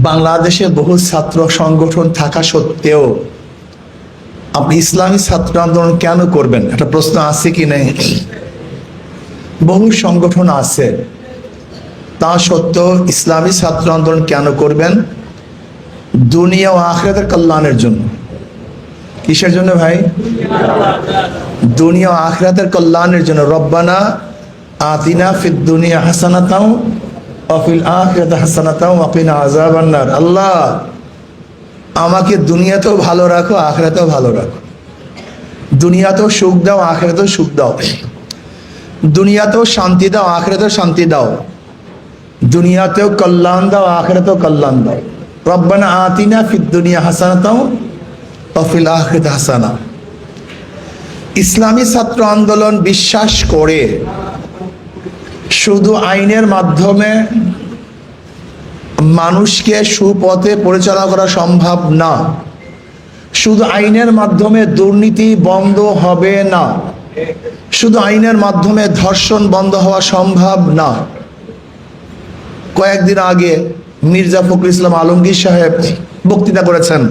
বাংলাদেশে বহু ছাত্র সংগঠন থাকা সত্ত্বেও আপনি ইসলামী ছাত্র আন্দোলন কেন করবেন? একটা প্রশ্ন আছে কি নেই? বহু সংগঠন আছে, তা সত্ত্বেও ইসলামী ছাত্র আন্দোলন কেন করবেন? দুনিয়া ও আখিরাতের কল্যাণের জন্য। কিসের জন্য ভাই? দুনিয়া ও আখিরাতের কল্যাণের জন্য। রব্বানা আতিনা ফিদ দুনিয়া হাসানাতাও ওয়া ফিল আখিরাতি হাসানাতাও ওয়া কিনা আযাবান নার। আল্লাহ, আমাকে দুনিয়াতেও ভালো রাখো, আখিরাতেও ভালো রাখো। দুনিয়াতেও সুখ দাও, আখিরাতেও সুখ দাও। দুনিয়াতেও শান্তি দাও, আখিরাতেও শান্তি দাও। দুনিয়াতেও কল্যাণ দাও, আখিরাতেও কল্যাণ দাও। রব্বানা আতিনা ফিদ দুনিয়া হাসানাতাও ওয়া ফিল আখিরাতি হাসানা। ইসলামী ছাত্র আন্দোলন বিশ্বাস করে শুধু আইনের মাধ্যমে মানুষকে সুপথে পরিচালনা করা সম্ভব না। শুধু আইনের মাধ্যমে দুর্নীতি বন্ধ হবে না। শুধু আইনের মাধ্যমে ধর্ষণ বন্ধ হওয়া সম্ভব না। কয়েকদিন আগে মির্জা ফখরুল ইসলাম আলমগীর সাহেব বক্তৃতা করেছেন,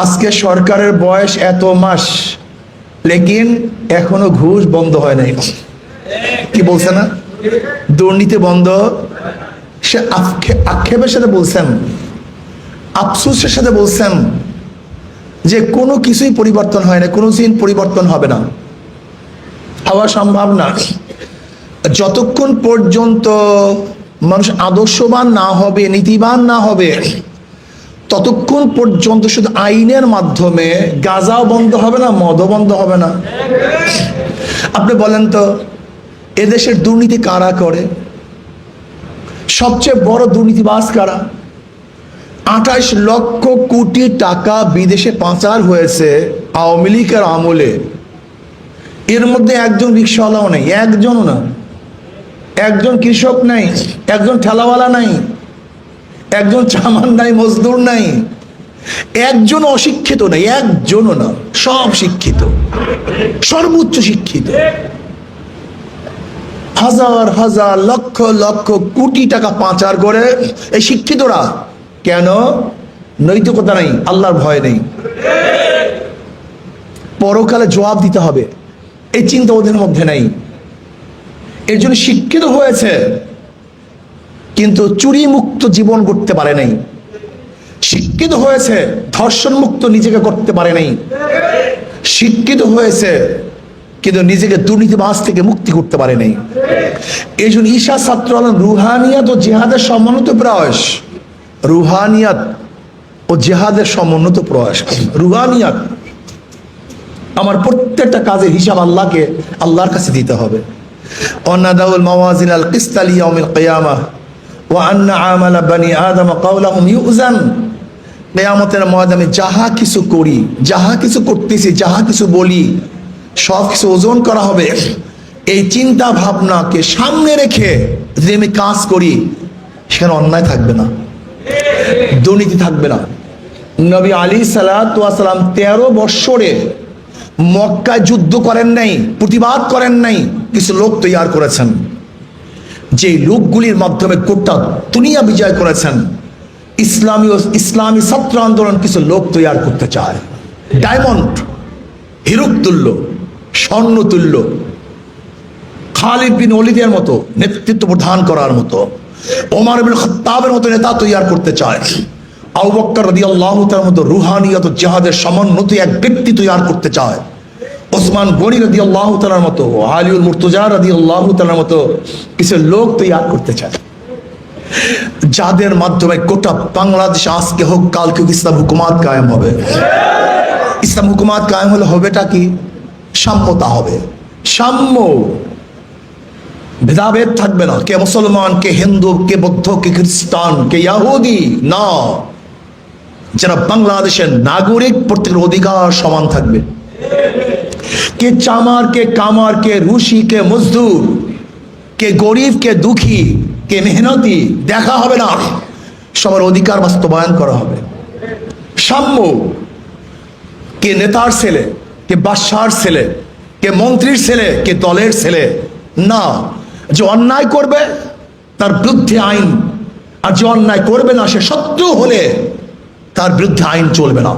আজকে সরকারের বয়স এত মাস, লেকিন এখনো ঘুষ বন্ধ হয় নাই। কি বলছে না? দুর্নীতি বন্ধ। সে আক্ষেপের সাথে বলছেন, আফসোসের সাথে বলছেন যে কোনো কিছুই পরিবর্তন হয় না, কোনো দিন পরিবর্তন হবে না, হওয়া সম্ভব না। যতক্ষণ পর্যন্ত মানুষ আদর্শবান না হবে, নীতিবান না হবে, ততক্ষণ পর্যন্ত শুধু আইনের মাধ্যমে গাঁজাও বন্ধ হবে না, মদও বন্ধ হবে না। আপনি বলেন তো, এদেশের দুর্নীতি কারা করে? সবচেয়ে বড় দুর্নীতিবাজ কারা? 28 লক্ষ কোটি টাকা বিদেশে পাচার হয়েছে আওয়ামী লীগের আমলে। এর মধ্যে একজন রিকশাওয়ালাও নেই, একজনও না। একজন কৃষক নাই, একজন ঠেলাওয়ালা নাই, একজন চামান নাই, মজদুর নাই, একজন অশিক্ষিত নাই, একজনও না। সব শিক্ষিত, সর্বোচ্চ শিক্ষিত। হাজার হাজার লক্ষ লক্ষ কোটি টাকা পাচার করে এই শিক্ষিতরা। কেন? নৈতিকতা নেই, আল্লাহর ভয় নেই, পরকালে জবাব দিতে হবে, এই চিন্তা ওদের মধ্যে নাই। এর জন্য শিক্ষিত হয়েছে কিন্তু চুরি মুক্ত জীবন করতে পারে নাই। শিক্ষিত হয়েছে, ধর্ষণ মুক্ত নিজেকে করতে পারে নাই। শিক্ষিত হয়েছে কিন্তু নিজেকে দুর্নীতিবাজ থেকে মুক্তি করতে পারে নাই। এই জন্য ঈশা ছাত্র আন্দোলন রুহানিয়াত ও জিহাদের সমন্বিত প্রয়াস। রুহানিয়াত ও জিহাদের সমন্বিত প্রয়াস। রুহানিয়াত, আমার প্রত্যেকটা কাজের হিসাব আল্লাহকে, আল্লাহর কাছে দিতে হবে। ওয়ানাদাউল মাওয়াজিন আল কিসতা লিয়াউমিল কিয়ামাহ ওয়া আন্না আমালা বানি আদম কাওলাহুম ইউজান। কিয়ামতের ময়দানে যাহা কিছু করি, যাহা কিছু করতেছি, যাহা কিছু বলি, সব কিছু ওজন করা হবে। এই চিন্তা ভাবনাকে সামনে রেখে যদি আমি কাজ করি, সেখানে অন্যায় থাকবে না, দুর্নীতি থাকবে না। নবী আলাইহিস সালাতু ওয়াস সালাম 13 বৎসরে মক্কায় যুদ্ধ করেন নাই, প্রতিবাদ করেন নাই। কিছু লোক তৈরি করেছেন, যে লোকগুলির মাধ্যমে গোটা দুনিয়া বিজয় করেছেন। ইসলামী ছাত্র আন্দোলন কিছু লোক তৈরি করতে চায়, ডায়মন্ড, হিরুক তুল্য, স্বর্ণ তুল্য, খালিদ বিন ওয়ালিদের মতো নেতৃত্ব প্রদান করার মতো, ওমর ইবনে খাত্তাবের মতো নেতা তৈরি করতে চায়, আবু বকর রাদিয়াল্লাহু তাআলার মতো রুহানিয়ত ও জিহাদের সমন্বিত এক ব্যক্তি তৈরি করতে চায়, ওসমান গনি রাদিয়াল্লাহু তাআলার মতো, আলিউল মুর্তজা রাদিয়াল্লাহু তাআলার মতো কিছু লোক তৈরি করতে চায়, যাদের মাধ্যমে গোটা বাংলাদেশ আজকে হোক কালকে ইসলাম হুকুমাত কায়েম হবে। ইসলাম হুকুমাত কায়েম হলে হবেটা কি? সাম্যতা হবে, সাম্য, ভেদাভেদ থাকবে না। কে মুসলমান, কে হিন্দু, কে বৌদ্ধ, কে খ্রিস্টান, কে ইহুদি, না। যারা বাংলাদেশের নাগরিক, প্রত্যেকের অধিকার সমান থাকবে। কে চামার, কে কামার, কে রুশি, কে মজদুর, কে গরিব, কে দুঃখী, কে মেহনতি দেখা হবে না, সবার অধিকার বাস্তবায়ন করা হবে। সাম্য, কে নেতার ছেলে, কে বাদশার ছেলে, কে মন্ত্রীর ছেলে, কে দলের ছেলে, না। যে অন্যায় করবে তার বিরুদ্ধে আইন, আর যে অন্যায় করবে না, সে শত্রু হলে তার বিরুদ্ধে আইন চলবে না।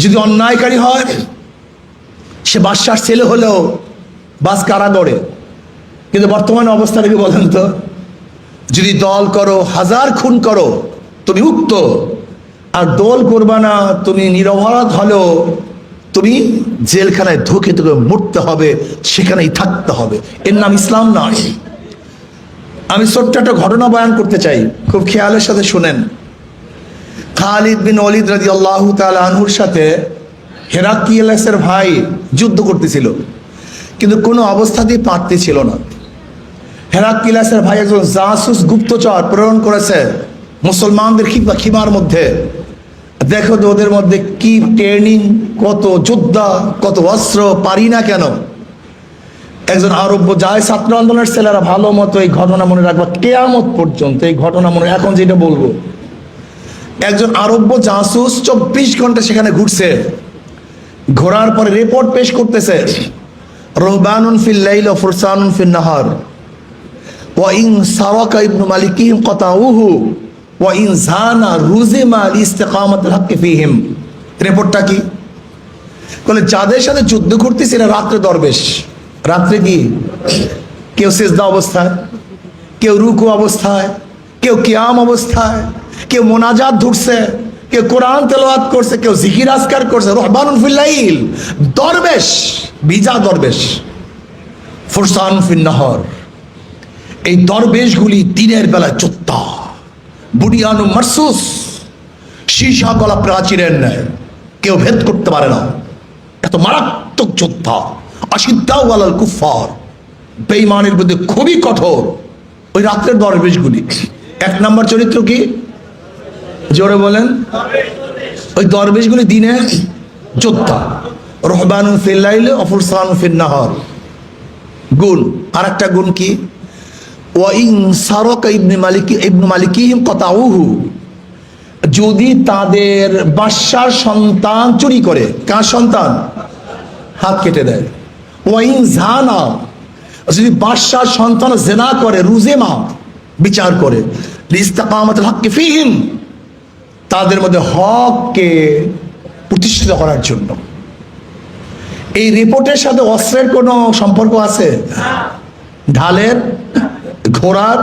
যদি অন্যায়কারী হয়, সে বাদশার ছেলে হলেও বাস কারাগারে। কিন্তু বর্তমানে অবস্থা থেকে বলেন তো, যদি দল করো, হাজার খুন করো, তুমি মুক্ত। আর দল করবা না, তুমি নিরপরাধ হলেও তুমি জেলখানায় ঢুকে তোকে মরতে হবে, সেখানেই থাকতে হবে। এর নাম ইসলাম নয়। আমি ছোট্ট একটা ঘটনা বয়ান করতে চাই, খুব খেয়ালের সাথে শুনেন। খালিদ বিন ওয়ালিদ রাদিয়াল্লাহু তাআলা আনহুর সাথে হেরাক্লিয়াসের ভাই যুদ্ধ করতেছিল, কিন্তু কোনো অবস্থাতেই পারতেছিল না। হেরাক্লিয়াসের ভাই একজন জাসুস গুপ্তচর প্রেরণ করেছে মুসলমানদের খিমার মধ্যে। দেখো তো ওদের মধ্যে কি ট্রেনিং, কত যোদ্ধা, কত অস্ত্র, পারি না কেন। একজন আরব্য যায়, ছাত্র আন্দোলনের ছেলেরা ভালো মতো এই ঘটনা মনে রাখবা, কেয়ামত পর্যন্ত এই ঘটনা মনে, এখন যেটা বলবো। একজন আরব্য জাসুস 24 ঘন্টা সেখানে ঘুরছে, ঘোরার পরে রিপোর্ট পেশ করতেছে। রহবানুন ফিল লাইল ওয়া ফুরসানুন ফিন নাহার ওয়া ইন সারাকা ইবনু মালিকিহিম কাতাউহু ওয়া ইন জানা রুজিমা লিইস্তিকামাতিল হক ফীহিম। রিপোর্টটা কি? বলে যাদের সাথে যুদ্ধ করতেছে এরা রাত্রে দরবেশ। রাত্রে কি? কেউ সিজদা অবস্থায়, কেউ রুকু অবস্থায়, কেউ কিয়াম অবস্থায়, কেউ মোনাজাত ধরছে, কেউ কোরআন তেলাওয়াত করছে, কেউ জিকির আজকার করছে। রহবানুন ফিল লাইল, দরবেশ, বিজা দরবেশ। ফুরসান ফিন নাহার, এই দরবেশগুলি দিনের বেলা যোদ্ধা, বুনিয়ানু মারসুস, সীসা গলা প্রাচীরের ন্যায়, কেউ ভেদ করতে পারে না। এত মারাত্মক যোদ্ধা। আশিদ্দাউ আলাল কুফার, বেঈমানের বিরুদ্ধে খুবই কঠোর ওই রাত্রের দরবেশগুলি। এক নম্বর চরিত্র কি? জোরে বলেন। ওই দরবেশগুলি দিনে যোদ্ধা। রহবানুন ফিল লাইল ওয়া ফুরসানুন ফিন নাহার। গুণ, আর একটা গুণ কি? ওয়া ইন সারাকা ইবনু মালিকিহিম কাতাউহু, যদি তাদের বাদশার সন্তান চুরি করে, কার সন্তান? হাত কেটে দেয়। ওয়া ইন জানা, যদি বাদশার সন্তান জেনা করে, রুজেমা, বিচার করে, লিইস্তিকামাতিল হক ফীহিম, তাদের মধ্যে হককে প্রতিষ্ঠিত করার জন্য। এই রিপোর্টের সাথে অস্ত্রের কোনো সম্পর্ক আছে? ঢালের, ঘোড়ার,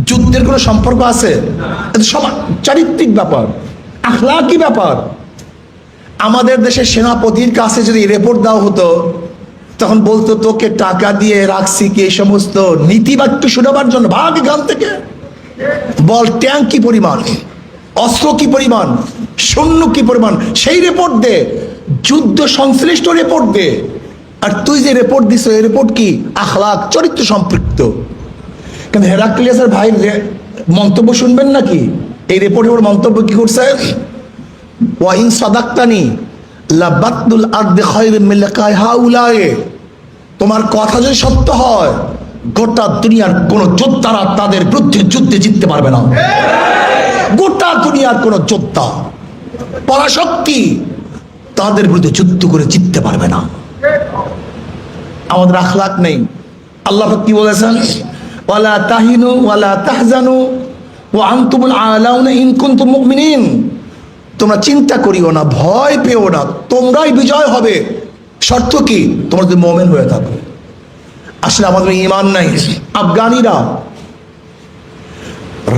যুদ্ধের কোনো সম্পর্ক আছে? এটা সব চারিত্রিক ব্যাপার, আখলাকি ব্যাপার। আমাদের দেশের সেনাপতির কাছে যদি রিপোর্ট দেওয়া হতো, তখন বলতো তোকে টাকা দিয়ে রাখছি কি এই সমস্ত নীতিবাক্য শোনাবার জন্য? ভাগ এখান থেকে, বল ট্যাঙ্ক কি পরিমাণ, অস্ত্র কি পরিমাণ, সৈন্য কি পরিমাণ, সেই রিপোর্ট দে। যুদ্ধ সংশ্লিষ্ট রিপোর্ট দে। আর তুই যে রিপোর্ট দিস, এই রিপোর্ট কি? আখলাক, চরিত্র সম্পৃক্ত। কিন্তু হেরাক্লিয়াসের ভাই মন্তব্য শুনবেন নাকি? এই রিপোর্টের মন্তব্য কি করছে? ওয়া ইন সাদাক্তানি লাবাতুল আরদি খায়রুম মিন লিকাই হাউলাই, তোমার কথা যদি সত্য হয়, গোটা দুনিয়ার কোন যোদ্ধারা তাদের বিরুদ্ধে যুদ্ধে জিততে পারবে না। গোটা দুনিয়ার কোন যোদ্ধা, পরাশক্তি তাদের বিরুদ্ধে যুদ্ধ করে জিততে পারবে না। আমাদের আখলাক নেই। আল্লাহ কি বলেছেন? ওয়ালা তাহিনু ওয়ালা তাহজানু ওয়া আনতুমুল আলাউনা ইন কুনতুম মুমিনিন, তোমরা চিন্তা করিও না, ভয় পেও না, তোমরাই বিজয় হবে। শর্ত কি? তোমরা যদি মুমিন হয়ে থাকো। আসলে আমাদের ঈমান নাই। আফগানিরা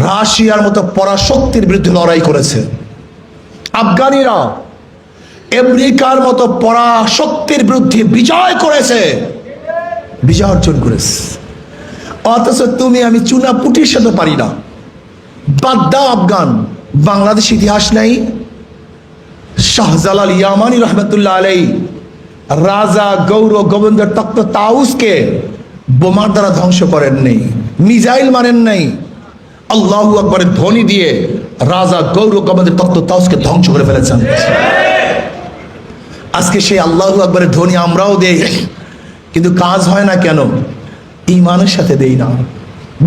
রাশিয়ার মতো পরাশক্তির বিরুদ্ধে লড়াই করেছে। আফগানিরা আমেরিকার মতো পরাশক্তির বিরুদ্ধে বিজয় করেছে, বিজয় অর্জন করেছে। অথচ তুমি আমি চুনা পুটির সাথে পারি না। বাদ দাও আফগান, বাংলাদেশ ইতিহাস নেই? শাহজালাল ইয়ামানি রহমতুল্লাহ আলাই রাজা গৌর গোবিন্দ তক্ত তাউসকে বোমার দ্বারা ধ্বংস করেন নাই, মিসাইল মারেন নাই, আল্লাহু আকবরের ধ্বনি দিয়ে রাজা গৌর গোবিন্দ তক্ত তাউসকে ধ্বংস করে ফেলেছেন। আজকে সেই আল্লাহু আকবরের ধ্বনি আমরাও দেই, কিন্তু কাজ হয় না কেন? ঈমানের সাথে দেই না,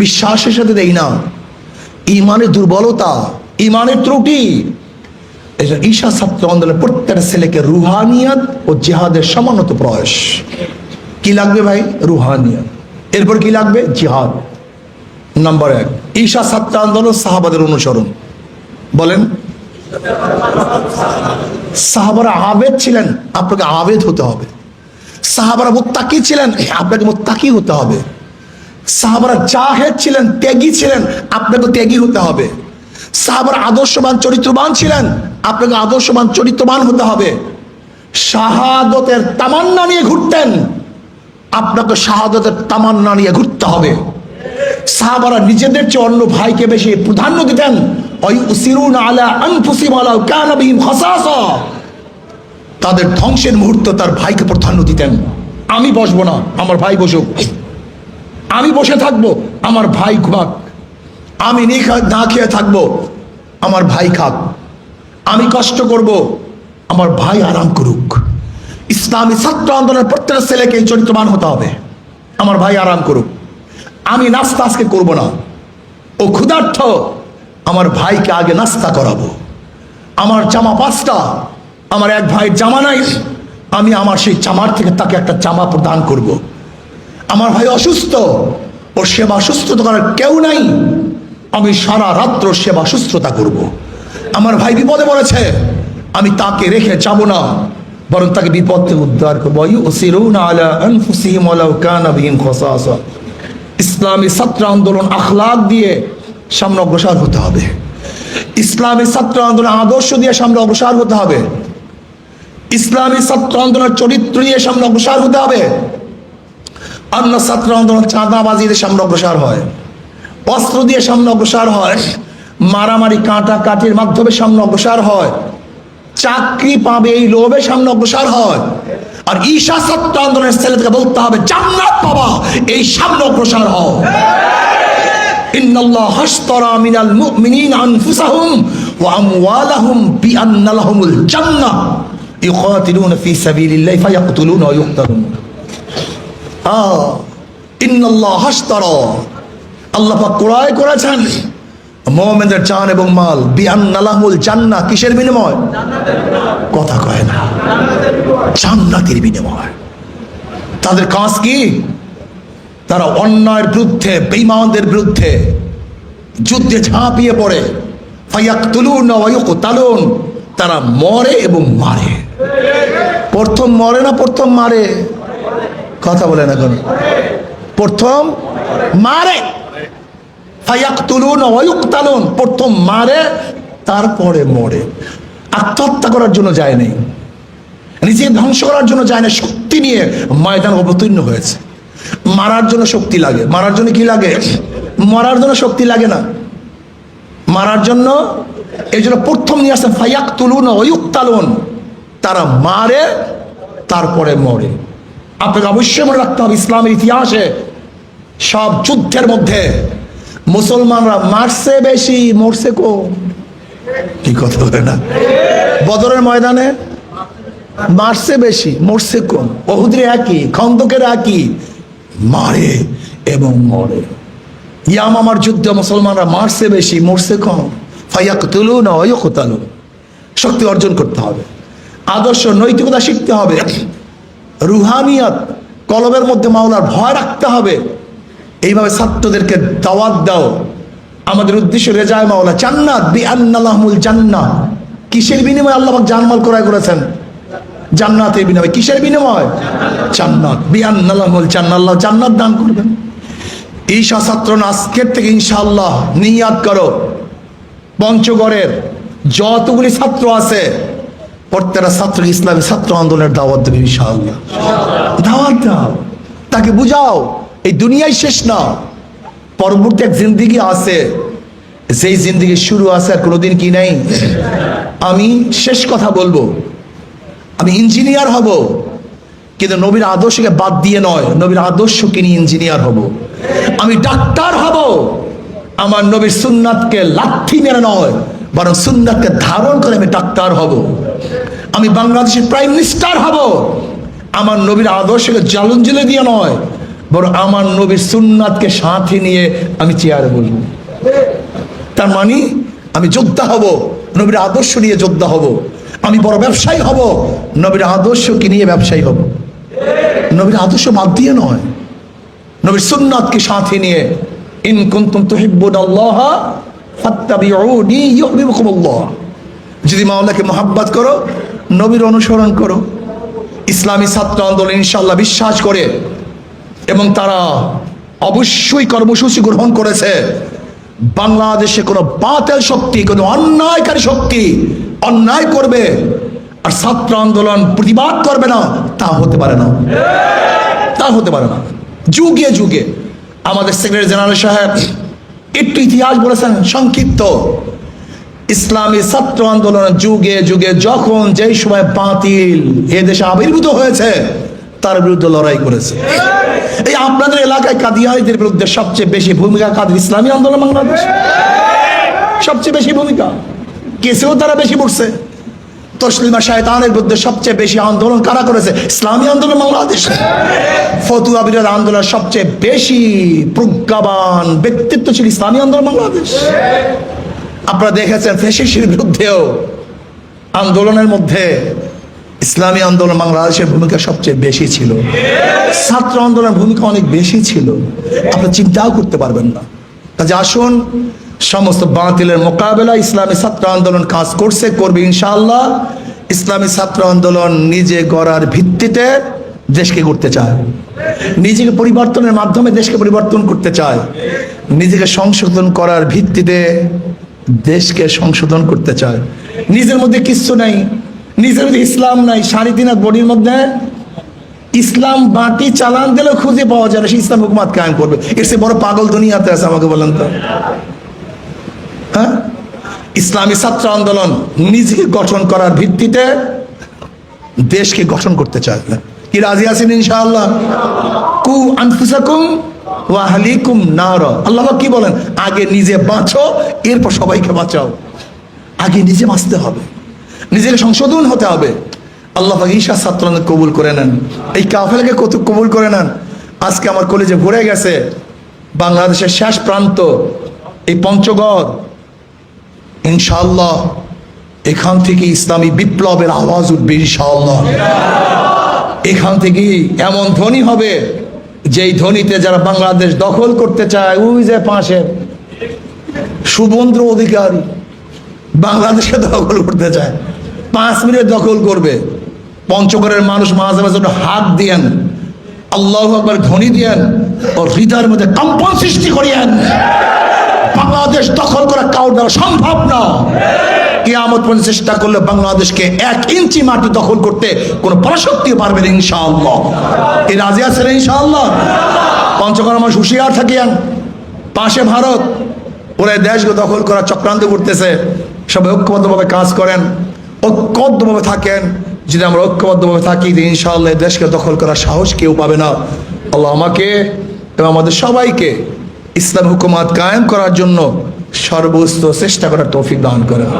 বিশ্বাসের সাথে দেই না। ঈমানের দুর্বলতা, ঈমানের ত্রুটি। ঈশা ছাত্র আন্দোলনের প্রত্যেকটা ছেলেকে রুহানিয়াত ও জিহাদের সমানত প্রয়াস। কি লাগবে ভাই? রুহানিয়াত। এরপর কি লাগবে? জিহাদ। নাম্বার 1, ঈশা ছাত্র আন্দোলন সাহাবাদের অনুসরণ। বলেন, সাহাবারা আবেদ ছিলেন, আপনাকে আবেদ হতে হবে। সাহাবারা মুত্তাকি ছিলেন, আপনাকে মুত্তাকি হতে হবে। সাহাবারা জাহেদ ছিলেন, ত্যাগী ছিলেন, আপনাকে ত্যাগী হতে হবে। সাহাবারা আদর্শবান চরিত্রবান ছিলেন, আপনাকে আদর্শবান চরিত্রবান হতে হবে। শাহাদতের তামান্না নিয়ে ঘুরতেন, আপনাকে শাহাদতের তামান্না নিয়ে ঘুরতে হবে। সাহাবারা নিজেদের চেয়ে অন্য ভাইকে বেশি প্রাধান্য দিতেন। তাদের ধ্বংসের মুহূর্ত তার ভাইকে প্রাধান্য দিতেন। আমি বসবো না, আমার ভাই বসুক। আমি বসে থাকবো, আমার ভাই ঘুমাক। আমি না খেয়ে থাকবো, আমার ভাই খাক। আমি কষ্ট করব, আমার ভাই আরাম করুক। ইসলামী ছাত্র আন্দোলনের প্রত্যেকটা ছেলেকে চরিত্রবান হতে হবে। আমার ভাই আরাম করুক, আমি নাস্তা আজকে করবো না। ও ক্ষুধার্থ, আমার ভাইকে আগে নাস্তা করাবো। আমার জামা 5টা, আমার এক ভাইয়ের জামা নাই, আমি আমার সেই জামার থেকে তাকে একটা জামা প্রদান করব। আমার ভাই অসুস্থ, ওর সেবা সুস্থতা করার কেউ নাই, আমি সারা রাত্র সেবা সুস্থতা করব। আমার ভাই বিপদে পড়েছে, আমি তাকে রেখে যাব না, বরং তাকে বিপদ থেকে উদ্ধার করবো। ইসলামী ছাত্র আন্দোলন আখলাক দিয়ে সামনে অগ্রসর হতে হবে। ইসলামী ছাত্র আন্দোলন আদর্শ দিয়ে সামনে অগ্রসর হতে হবে। ইসলামী ছাত্র আন্দোলনের চরিত্র দিয়ে সামনে অগ্রসর হতে হবে। অন্য ছাত্র আন্দোলন চাঁদাবাজি দিয়ে সামনে অগ্রসর হয়, অস্ত্র দিয়ে সামনে অগ্রসর হয়, মারামারি কাঁটা কাটির মাধ্যমে সামনে অগ্রসর হয়, চাকরি পাবে এই লোভে সামনে অগ্রসর হয়। আর ঈশা ছাত্র আন্দোলনের ছেলেদেরকে বলতে হবে জান্নাত পাবা, এই সামনে অগ্রসর হও। ইন্নাল্লাহ হাশতারা মিনাল মুমিনিনা আনফুসাহুম ওয়া আমওয়ালাহুম বিআন্না লাহুমুল জান্নাহ ইউকাতিলুনা ফি সাবিলিল্লাহি ফায়াকতুলুনা ওয়া ইউকতালুন। ইন্নাল্লাহ হাশতারা, আল্লাহ পাক ক্রয় করেছেন মুমিনদের জান এবং মাল, বিআন্না লাহুমুল জান্নাহ, কিসের বিনিময়? কথা কয় না, জান্নাতের বিনিময়। তাদের কাজ কি? তারা অন্যায়ের বিরুদ্ধে, বেঈমানদের বিরুদ্ধে যুদ্ধে ঝাঁপিয়ে পড়ে। ফায়াকতুলুনা ওয়া ইউকতালুন, তারা মরে এবং মারে। প্রথম মরে না প্রথম মারে? কথা বলে না কেন? প্রথম মারে। ফায়াকতুলুনা ওয়া ইউকতালুন, প্রথম মারে তারপরে মরে। আত্মহত্যা করার জন্য যায় নাই, নিজেকে ধ্বংস করার জন্য যায় না, শক্তি নিয়ে ময়দান অবতীর্ণ হয়েছে। মারার জন্য শক্তি লাগে, মারার জন্য কি লাগে? মরার জন্য শক্তি লাগে না, মারার জন্য। এই জন্য প্রথম নিয়ে আসেন ফায়াকতুলুনা ওয়া ইউকতালুন, তারা মারে তারপরে মরে। আপনাকে অবশ্যই মনে রাখতে হবে, ইসলামের ইতিহাসে সব যুদ্ধের মধ্যে মুসলমানরা মারছে বেশি, মরছে কম। কি কথা বলে না? বদরের ময়দানে মারছে বেশি, মরছে কম। উহুদের একই, খন্দকের একই, মারে এবং মরে। ইয়ামামার যুদ্ধে মুসলমানরা মারছে বেশি, মরছে কম। ফায়াকতুলুনা ওয়া ইউকতালুন। শক্তি অর্জন করতে হবে, আদর্শ নৈতিকতা শিখতে হবে, রুহানিয়াত কলবের মধ্যে মাওলার ভয় রাখতে হবে। এইভাবে ছাত্রদেরকে দাওয়াত দাও। আমাদের উদ্দেশ্য রেজায় মাওলা, জান্নাত, বিআন্না লাহুমুল জান্নাহ। কিসের বিনিময়ে আল্লাহ পাক জানমাল ক্রয় করেছেন? জান্নাতের বিনিময়ে। কিসের বিনিময়? জান্নাত, বিআন্না লাহুমুল জান্নাহ। আল্লাহ জান্নাত দান করবেন। ঈশা ছাত্র আজকের থেকে ইনশাআল্লাহ নিয়াত করো, পঞ্চগড়ের যতগুলি ছাত্র আছে প্রত্যেকটা ছাত্র ইসলামী ছাত্র আন্দোলনের দাওয়াত দেবে ইনশাআল্লাহ। দাওয়াত দাও, তাকে বুঝাও এই দুনিয়ায় শেষ না, পরবর্তী এক জিন্দিগি আছে, যেই জিন্দিগি শুরু আছে আর কোনোদিন কি নাই। আমি শেষ কথা বলবো, আমি ইঞ্জিনিয়ার হব, কিন্তু নবীর আদর্শকে বাদ দিয়ে নয়, নবীর আদর্শকে নিয়ে ইঞ্জিনিয়ার হব। আমি ডাক্তার হব, আমার নবীর সুন্নাতকে লাথি মেরে নয়, বরং সুন্নাতকে ধারণ করে আমি ডাক্তার হব। আমি বাংলাদেশের প্রাইম মিনিস্টার হব, আমার নবীর আদর্শকে জ্বালঞ্জলি দিয়ে নয়, বরং আমার নবীর সুন্নাতকে সাথে নিয়ে আমি চেয়ারে বসব। তার মানে আমি যোদ্ধা হব, নবীর আদর্শ নিয়ে যোদ্ধা হব। আমি বড় ব্যবসায়ী হব, নবীর আদর্শকে নিয়ে ব্যবসায়ী হব। নবীর আদর্শ বাদ দিয়ে নয়, নবীর সুন্নাতকে সাথে নিয়ে ইন কুনতুম তুহিব্বুনাল্লাহ ফাত্তাবিউনি ইউহিব্বুকুমুল্লাহ। যদি মাওলাকে মহাব্বত করো, নবীর অনুসরণ করো। ইসলামী ছাত্র আন্দোলন ইনশাআল্লাহ বিশ্বাস করে এবং তারা অবশ্যই কর্মসূচি গ্রহণ করেছে, বাংলাদেশে কোনো বাতিল শক্তি, কোনো অন্যায়কারী শক্তি অন্যায় করবে আর ছাত্র আন্দোলন প্রতিবাদ করবে না, তা হতে পারে না, তা হতে পারে না। যুগে যুগে আমাদের সেক্রেটারি জেনারেল সাহেব একটু ইতিহাস বলেছেন সংক্ষিপ্ত। ইসলামী ছাত্র আন্দোলন যুগে যুগে যখন যেই সময় বাতিল এদেশে আবির্ভূত হয়েছে তার বিরুদ্ধে লড়াই করেছে। এই আপনাদের এলাকায় কাদিয়ানীদের বিরুদ্ধে সবচেয়ে বেশি ভূমিকা কাদের? ইসলামী আন্দোলন বাংলাদেশ সবচেয়ে বেশি ভূমিকা, কেসেও তারা বেশি পড়ছে। তসলিমা শায়তানের বিরুদ্ধে সবচেয়ে বেশি আন্দোলন কারা করেছে? ইসলামী আন্দোলন বাংলাদেশ। ফতুয়া বিরোধী আন্দোলন সবচেয়ে বেশি প্রজ্ঞাবান ব্যক্তিত্ব ছিল ইসলামী আন্দোলন বাংলাদেশ। আপনারা দেখেছেন ফ্যাসিস্টের বিরুদ্ধেও আন্দোলনের মধ্যে ইসলামী আন্দোলন বাংলাদেশের ভূমিকা সবচেয়ে বেশি ছিল, ছাত্র আন্দোলনের ভূমিকা অনেক বেশি ছিল। আপনারা চিন্তাও করতে পারবেন না। কাজে আসুন, সমস্ত বাতিলের মোকাবেলা ইসলামী ছাত্র আন্দোলন কাজ করছে, করবে ইনশাআল্লাহ। ইসলামী ছাত্র আন্দোলন নিজে গড়ার ভিত্তিতে দেশকে গড়তে চায়, নিজেকে পরিবর্তনের মাধ্যমে দেশকে পরিবর্তন করতে চায়, নিজেকে সংশোধন করার ভিত্তিতে দেশকে সংশোধন করতে চায়। নিজের মধ্যে কিচ্ছু নাই, নিজের মধ্যে ইসলাম নাই, 3.5 হাত বডির মধ্যে ইসলাম বাটি চালান দিলেও খুঁজে পাওয়া যায় না, সে ইসলাম হুকুমাত কায়েম করবে। এর চেয়ে বড় পাগল দুনিয়াতে আছে? আমাকে বলেন তো। হ্যাঁ, ইসলামী ছাত্র আন্দোলন নিজেকে গঠন করার ভিত্তিতে দেশকে গঠন করতে চায়। কি রাজি আছেন ইনশাআল্লাহ? কু আনফুসাকুম ওয়া আহলিকুম নার। আল্লাহ কি বলেন? আগে নিজে বাঁচো, এরপর সবাইকে বাঁচাও। আগে নিজে বাঁচতে হবে, নিজেকে সংশোধন হতে হবে। আল্লাহ ঈশা ছাত্র কবুল করে নেন, এই কাফেলাকে কত কবুল করে নেন। আজকে আমার কলেজে ভরে গেছে বাংলাদেশের শেষ প্রান্ত এই পঞ্চগড়। ইনশাআল্লাহ এখান থেকে ইসলামী বিপ্লবের আওয়াজ উঠবে ইনশাআল্লাহ। এখান থেকে এমন ধ্বনি হবে যেই ধ্বনিতে যারা বাংলাদেশ দখল করতে চায়, ওই যে পাশে শুভেন্দু অধিকারী বাংলাদেশকে দখল করতে চায়, 5 মিনিট দখল করবে। পঞ্চগড়ের মানুষ মাঝে মাঝে হাত দিয়েন, আল্লাহু আকবার ধ্বনি দিয়েন ও হৃদয়ের মধ্যে কম্পন সৃষ্টি করিয়েন। বাংলাদেশ দখল করা কারোর দ্বারা সম্ভব না। কিয়ামত পর্যন্ত চেষ্টা করলে বাংলাদেশকে 1 ইঞ্চি মাটি দখল করতে কোনো পরাশক্তি পারবে না ইনশাআল্লাহ। এই রাজি আছেন ইনশাআল্লাহ? পঞ্চগড় মানুষ হুঁশিয়ার থাকিয়েন, পাশে ভারত, ওরা দেশকে দখল করা চক্রান্ত করতেছে। সবাই ঐক্যবদ্ধভাবে কাজ করেন, ঐক্যবদ্ধভাবে থাকেন। যদি আমরা ঐক্যবদ্ধভাবে থাকি ইনশাআল্লাহ দেশকে দখল করার সাহস কেউ পাবে না। আল্লাহ আমাকে এবং আমাদের সবাইকে ইসলাম হুকুমাত কায়েম করার জন্য সর্বোচ্চ চেষ্টা করার তৌফিক দান করেন।